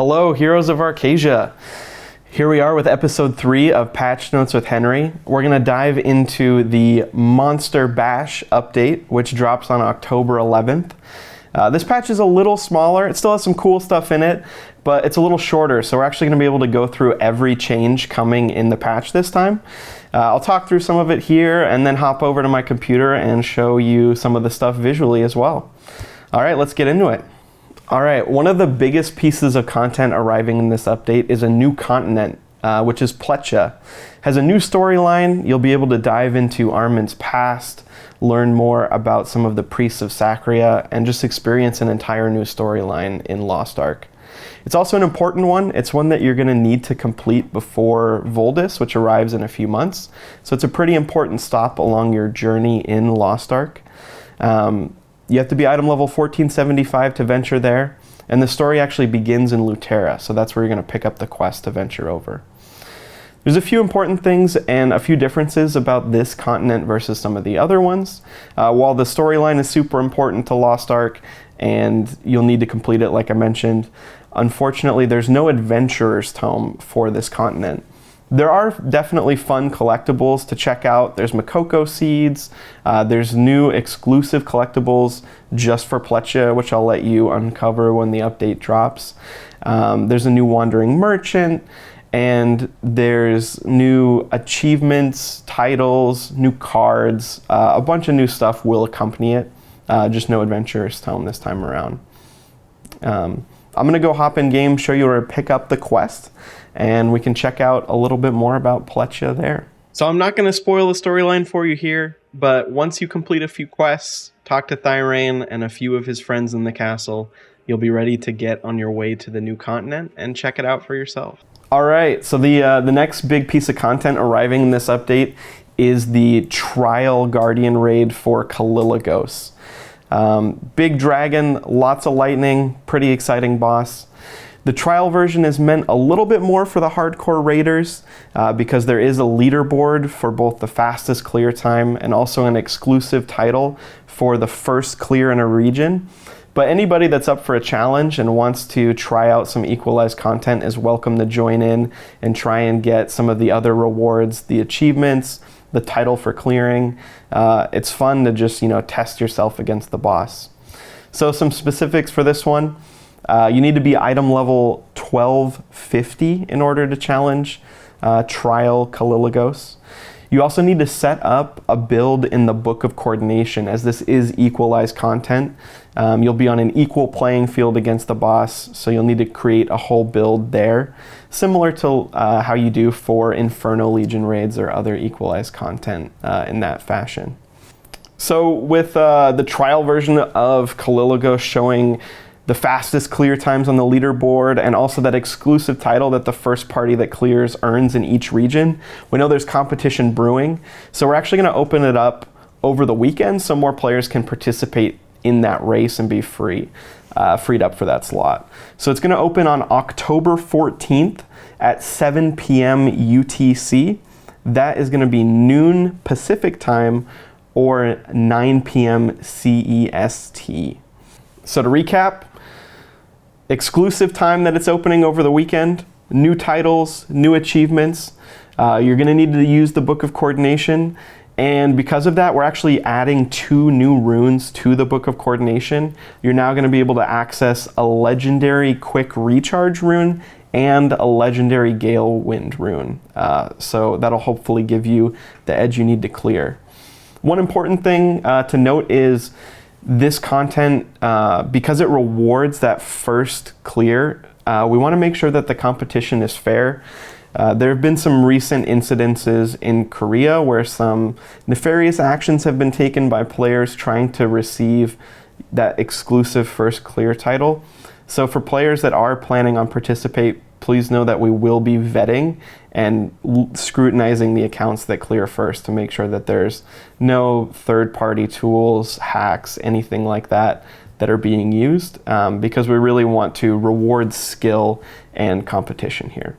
Hello, heroes of Arcasia. Here we are with episode 3 of Patch Notes with Henry. We're going to dive into the Monster Bash update, which drops on October 11th. This patch is a little smaller. It still has some cool stuff in it, but it's a little shorter, so we're actually going to be able to go through every change coming in the patch this time. I'll talk through some of it here and then hop over to my computer and show you some of the stuff visually as well. All right, let's get into it. All right, one of the biggest pieces of content arriving in this update is a new continent, which is Pleccia. Has a new storyline. You'll be able to dive into Armin's past, learn more about some of the priests of Sacria, and just experience an entire new storyline in Lost Ark. It's also an important one. It's one that you're going to need to complete before Voldis, which arrives in a few months. So it's a pretty important stop along your journey in Lost Ark. You have to be item level 1475 to venture there, and the story actually begins in Lutera, so that's where you're going to pick up the quest to venture over. There's a few important things and a few differences about this continent versus some of the other ones. While the storyline is super important to Lost Ark, and you'll need to complete it like I mentioned, unfortunately there's no Adventurer's Tome for this continent. There are definitely fun collectibles to check out. There's Makoko seeds, there's new exclusive collectibles just for Pleccia, which I'll let you uncover when the update drops. There's a new Wandering Merchant, and there's new achievements, titles, new cards, a bunch of new stuff will accompany it, just no Adventurer's Tome this time around. I'm gonna go hop in game, show you where to pick up the quest, and we can check out a little bit more about Pleccia there. So I'm not going to spoil the storyline for you here, but once you complete a few quests, talk to Thirain and a few of his friends in the castle, you'll be ready to get on your way to the new continent and check it out for yourself. All right, so the next big piece of content arriving in this update is the Trial Guardian Raid for Caliligos. Big dragon, lots of lightning, pretty exciting boss. The trial version is meant a little bit more for the hardcore raiders because there is a leaderboard for both the fastest clear time and also an exclusive title for the first clear in a region. But anybody that's up for a challenge and wants to try out some equalized content is welcome to join in and try and get some of the other rewards, the achievements, the title for clearing. It's fun to just, test yourself against the boss. So some specifics for this one. You need to be item level 1250 in order to challenge Trial Caliligos. You also need to set up a build in the Book of Coordination, as this is equalized content. You'll be on an equal playing field against the boss, so you'll need to create a whole build there, similar to how you do for Inferno Legion raids or other equalized content in that fashion. So with the trial version of Caliligos showing the fastest clear times on the leaderboard, and also that exclusive title that the first party that clears earns in each region, we know there's competition brewing, so we're actually going to open it up over the weekend so more players can participate in that race and be freed up for that slot. So it's going to open on October 14th at 7 p.m. UTC. That is going to be noon Pacific time or 9 p.m. CEST. So to recap, exclusive time that it's opening over the weekend, new titles, new achievements. You're going to need to use the Book of Coordination, and because of that, we're actually adding 2 new runes to the Book of Coordination. You're now going to be able to access a legendary Quick Recharge rune and a legendary Gale Wind rune. So that'll hopefully give you the edge you need to clear. One important thing to note is this content, because it rewards that first clear, we want to make sure that the competition is fair. There have been some recent incidences in Korea where some nefarious actions have been taken by players trying to receive that exclusive first clear title. So for players that are planning on participate, please know that we will be vetting and scrutinizing the accounts that clear first to make sure that there's no third-party tools, hacks, anything like that that are being used, because we really want to reward skill and competition here.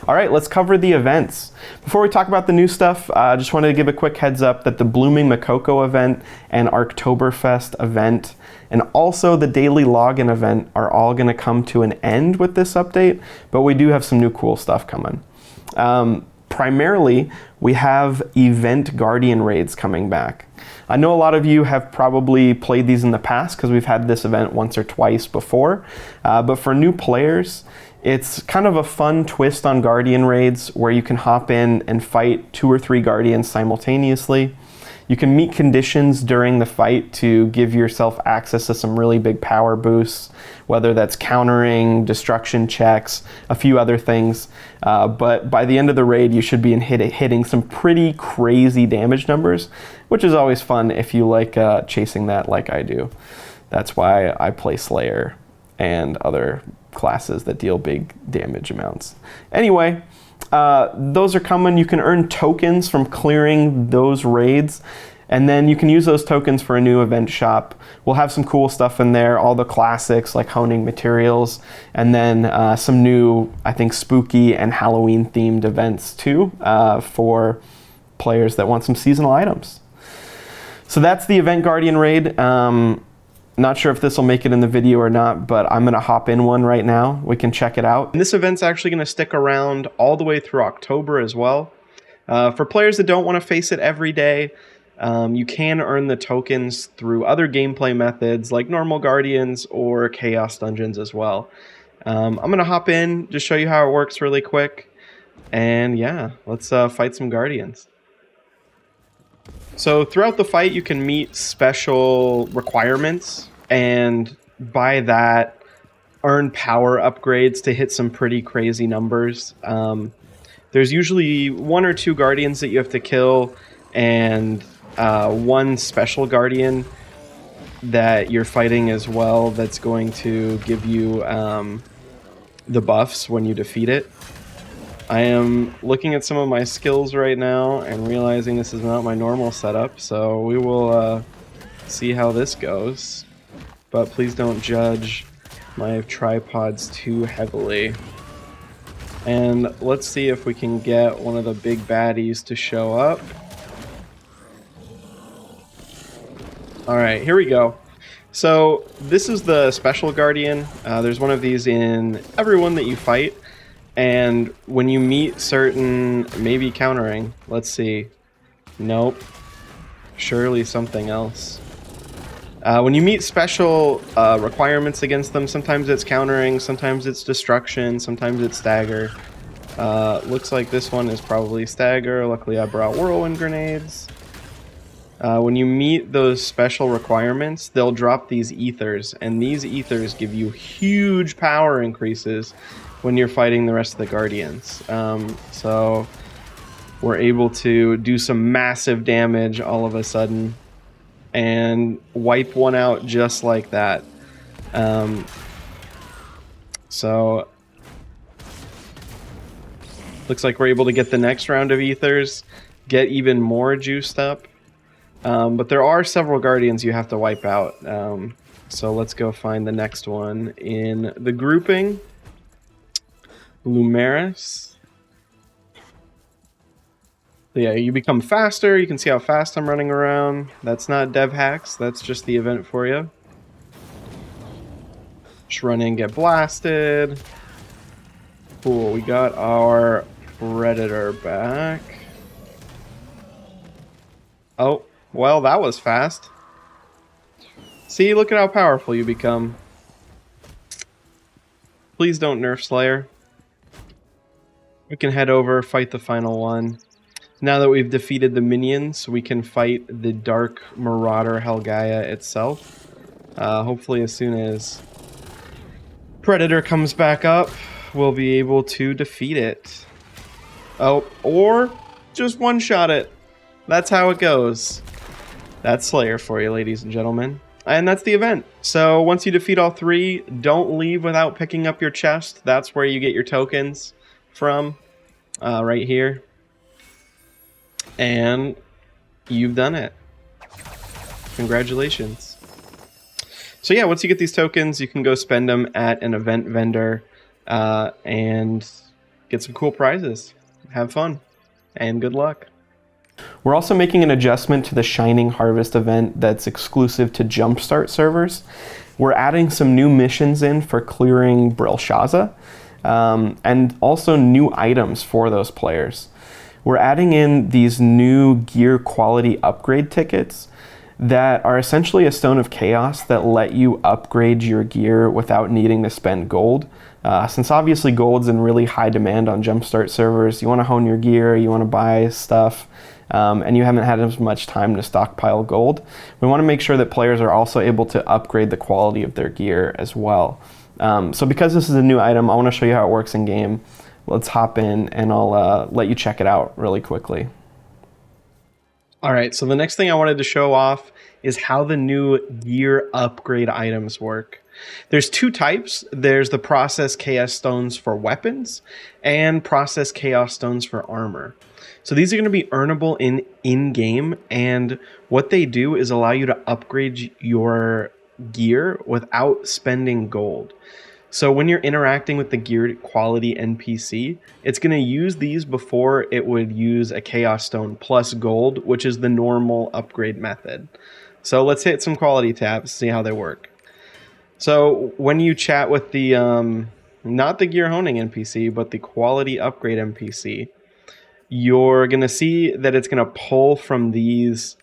All right, let's cover the events. Before we talk about the new stuff, I just wanted to give a quick heads up that the Blooming Makoko event and Arktoberfest event and also the daily login event are all going to come to an end with this update, but we do have some new cool stuff coming. Primarily, we have event Guardian Raids coming back. I know a lot of you have probably played these in the past because we've had this event once or twice before, but for new players, it's kind of a fun twist on Guardian Raids where you can hop in and fight 2 or 3 Guardians simultaneously. You can meet conditions during the fight to give yourself access to some really big power boosts, whether that's countering, destruction checks, a few other things. But by the end of the raid, you should be hitting some pretty crazy damage numbers, which is always fun if you like chasing that like I do. That's why I play Slayer and other classes that deal big damage amounts. Anyway, those are coming. You can earn tokens from clearing those raids, and then you can use those tokens for a new event shop. We'll have some cool stuff in there, all the classics like honing materials, and then some new, I think, spooky and Halloween themed events too for players that want some seasonal items. So that's the Event Guardian Raid. Not sure if this will make it in the video or not, but I'm going to hop in one right now. We can check it out. And this event's actually going to stick around all the way through October as well. For players that don't want to face it every day, you can earn the tokens through other gameplay methods like normal Guardians or Chaos Dungeons as well. I'm going to hop in, just show you how it works really quick. And yeah, let's fight some Guardians. So throughout the fight, you can meet special requirements, and by that, earn power upgrades to hit some pretty crazy numbers. There's usually 1 or 2 Guardians that you have to kill, and 1 special Guardian that you're fighting as well that's going to give you the buffs when you defeat it. I am looking at some of my skills right now and realizing this is not my normal setup, so we will see how this goes. But please don't judge my tripods too heavily. And let's see if we can get one of the big baddies to show up. Alright, here we go. So this is the Special Guardian. There's one of these in everyone that you fight. And when you meet certain, maybe countering, let's see. Nope. Surely something else. When you meet special requirements against them, sometimes it's countering, sometimes it's destruction, sometimes it's stagger. Looks like this one is probably stagger. Luckily I brought whirlwind grenades. When you meet those special requirements, they'll drop these ethers, and these ethers give you huge power increases when you're fighting the rest of the Guardians. So we're able to do some massive damage all of a sudden and wipe one out just like that. So looks like we're able to get the next round of ethers, get even more juiced up. But there are several Guardians you have to wipe out. So let's go find the next one in the grouping. Lumeris. Yeah, you become faster. You can see how fast I'm running around. That's not dev hacks. That's just the event for you. Just run in, get blasted. Cool, we got our Predator back. Oh, well, that was fast. See, look at how powerful you become. Please don't nerf Slayer. We can head over, fight the final one. Now that we've defeated the minions, we can fight the Dark Marauder Helgaia itself. Hopefully as soon as Predator comes back up, we'll be able to defeat it. Oh, or just one-shot it. That's how it goes. That's Slayer for you, ladies and gentlemen. And that's the event. So once you defeat all 3, don't leave without picking up your chest. That's where you get your tokens from, right here. And you've done it. Congratulations. So yeah, once you get these tokens, you can go spend them at an event vendor and get some cool prizes. Have fun, and good luck. We're also making an adjustment to the Shining Harvest event that's exclusive to Jumpstart servers. We're adding some new missions in for clearing Pleccia, and also new items for those players. We're adding in these new gear quality upgrade tickets that are essentially a stone of chaos that let you upgrade your gear without needing to spend gold. Since obviously gold's in really high demand on Jumpstart servers, you want to hone your gear, you want to buy stuff, and you haven't had as much time to stockpile gold. We want to make sure that players are also able to upgrade the quality of their gear as well. So because this is a new item, I want to show you how it works in game. Let's hop in and I'll let you check it out really quickly. All right, so the next thing I wanted to show off is how the new gear upgrade items work. There's two types. There's the Process Chaos Stones for weapons and Process Chaos Stones for armor. So these are going to be earnable in-game, and what they do is allow you to upgrade your gear without spending gold. So when you're interacting with the gear quality NPC, it's going to use these before it would use a Chaos Stone plus gold, which is the normal upgrade method. So let's hit some quality tabs, see how they work. So when you chat with the, not the gear honing NPC, but the quality upgrade NPC, you're going to see that it's going to pull from these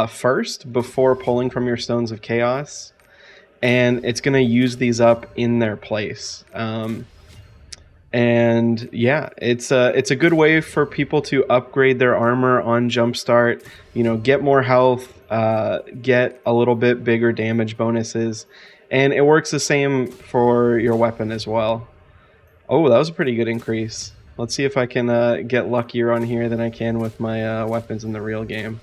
first before pulling from your Stones of Chaos. And it's going to use these up in their place. And yeah, it's a good way for people to upgrade their armor on Jumpstart, you know, get more health, get a little bit bigger damage bonuses, and it works the same for your weapon as well. Oh, that was a pretty good increase. Let's see if I can get luckier on here than I can with my weapons in the real game.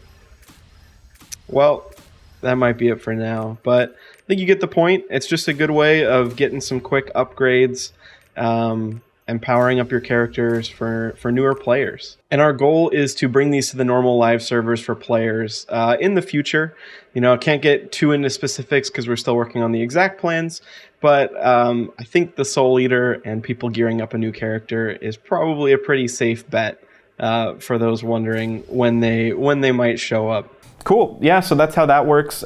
Well, that might be it for now, but I think you get the point. It's just a good way of getting some quick upgrades and powering up your characters for newer players. And our goal is to bring these to the normal live servers for players in the future. You know, I can't get too into specifics because we're still working on the exact plans, but I think the Soul Eater and people gearing up a new character is probably a pretty safe bet for those wondering when they might show up. Cool. Yeah, so that's how that works.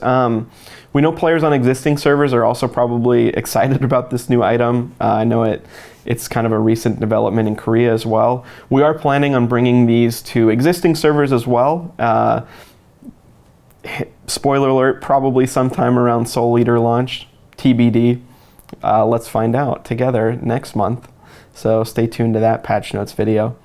We know players on existing servers are also probably excited about this new item. I know it's kind of a recent development in Korea as well. We are planning on bringing these to existing servers as well. Spoiler alert, probably sometime around Soul Eater launch, TBD. Let's find out together next month. So stay tuned to that patch notes video.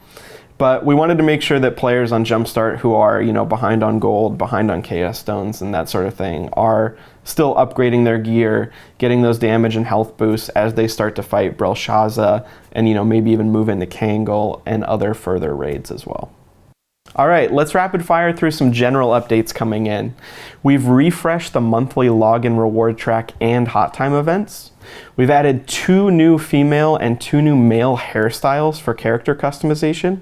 But we wanted to make sure that players on Jumpstart who are, you know, behind on gold, behind on Chaos Stones and that sort of thing are still upgrading their gear, getting those damage and health boosts as they start to fight Pleccia and, you know, maybe even move into Kangol and other further raids as well. All right, let's rapid fire through some general updates coming in. We've refreshed the monthly login reward track and hot time events. We've added 2 new female and 2 new male hairstyles for character customization.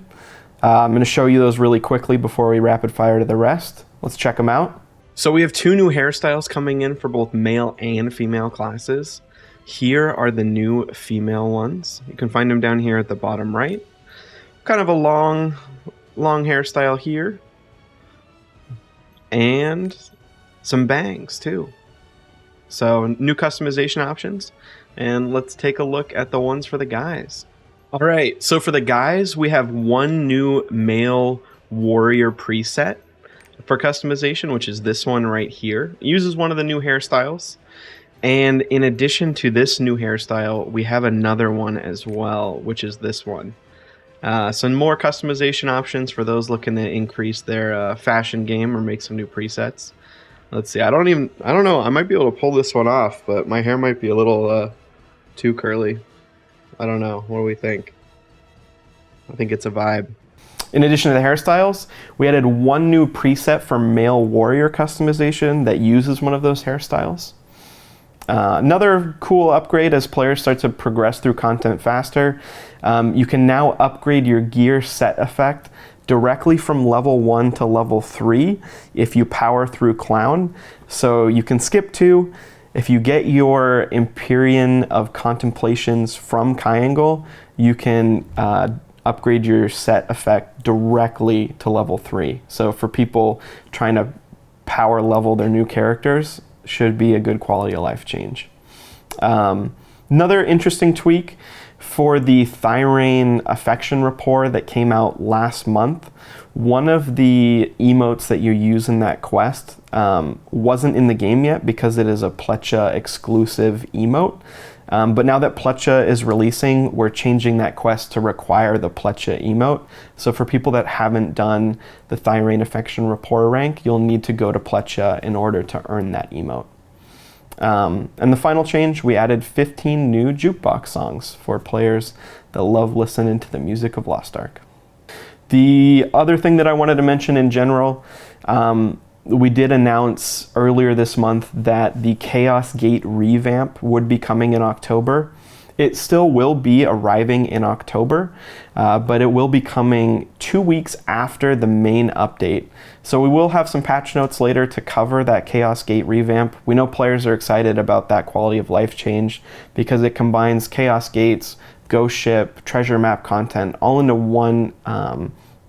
I'm going to show you those really quickly before we rapid fire to the rest. Let's check them out. So we have 2 new hairstyles coming in for both male and female classes. Here are the new female ones. You can find them down here at the bottom right. Kind of a long hairstyle here. And some bangs too. So new customization options. And let's take a look at the ones for the guys. All right, so for the guys, we have 1 new male warrior preset for customization, which is this one right here. It uses one of the new hairstyles. And in addition to this new hairstyle, we have another one as well, which is this one. Some more customization options for those looking to increase their fashion game or make some new presets. Let's see, I don't know, I might be able to pull this one off, but my hair might be a little too curly. I don't know. What do we think? I think it's a vibe. In addition to the hairstyles, we added 1 new preset for male warrior customization that uses one of those hairstyles. Another cool upgrade as players start to progress through content faster. You can now upgrade your gear set effect directly from level 1 to level 3 if you power through Clown. So you can skip 2. If you get your Empyrean of Contemplations from Kangol, you can upgrade your set effect directly to level 3. So for people trying to power level their new characters, should be a good quality of life change. Another interesting tweak for the Thyrane affection rapport that came out last month. One of the emotes that you use in that quest wasn't in the game yet because it is a Pleccia exclusive emote. But now that Pleccia is releasing, we're changing that quest to require the Pleccia emote. So for people that haven't done the Thyrane affection rapport rank, you'll need to go to Pleccia in order to earn that emote. And the final change, we added 15 new jukebox songs for players that love listening to the music of Lost Ark. The other thing that I wanted to mention in general, we did announce earlier this month that the Chaos Gate revamp would be coming in October. It still will be arriving in October, but it will be coming 2 weeks after the main update. So we will have some patch notes later to cover that Chaos Gate revamp. We know players are excited about that quality of life change because it combines Chaos Gates, Ghost Ship, treasure map content all into one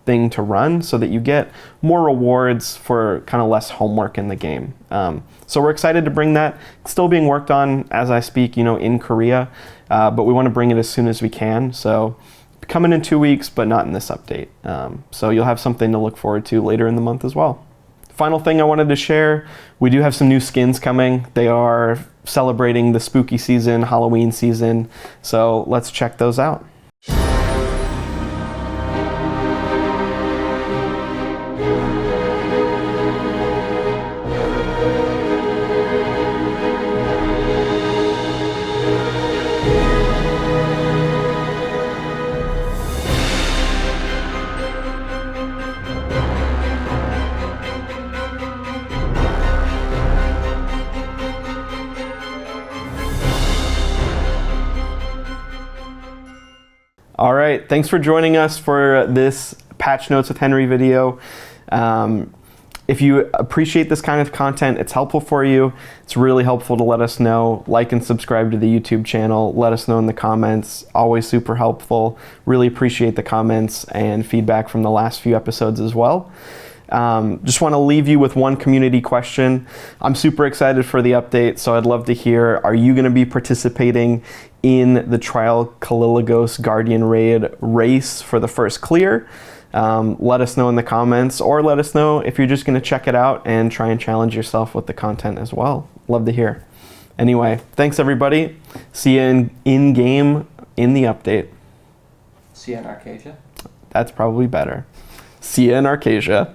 thing to run so that you get more rewards for kind of less homework in the game. So we're excited to bring that. It's still being worked on as I speak, in Korea, but we want to bring it as soon as we can. So coming in 2 weeks, but not in this update. So you'll have something to look forward to later in the month as well. Final thing I wanted to share, we do have some new skins coming. They are celebrating the spooky season, Halloween season. So let's check those out. All right, thanks for joining us for this Patch Notes with Henry video. If you appreciate this kind of content, it's helpful for you. It's really helpful to let us know. Like and subscribe to the YouTube channel. Let us know in the comments. Always super helpful. Really appreciate the comments and feedback from the last few episodes as well. Just want to leave you with one community question. I'm super excited for the update, so I'd love to hear, are you going to be participating in the Trial Caliligos Guardian Raid race for the first clear? Let us know in the comments, or let us know if you're just going to check it out and try and challenge yourself with the content as well. Love to hear. Anyway, thanks everybody. See you in game in the update. See you in Arcadia? That's probably better. See you in Arcadia.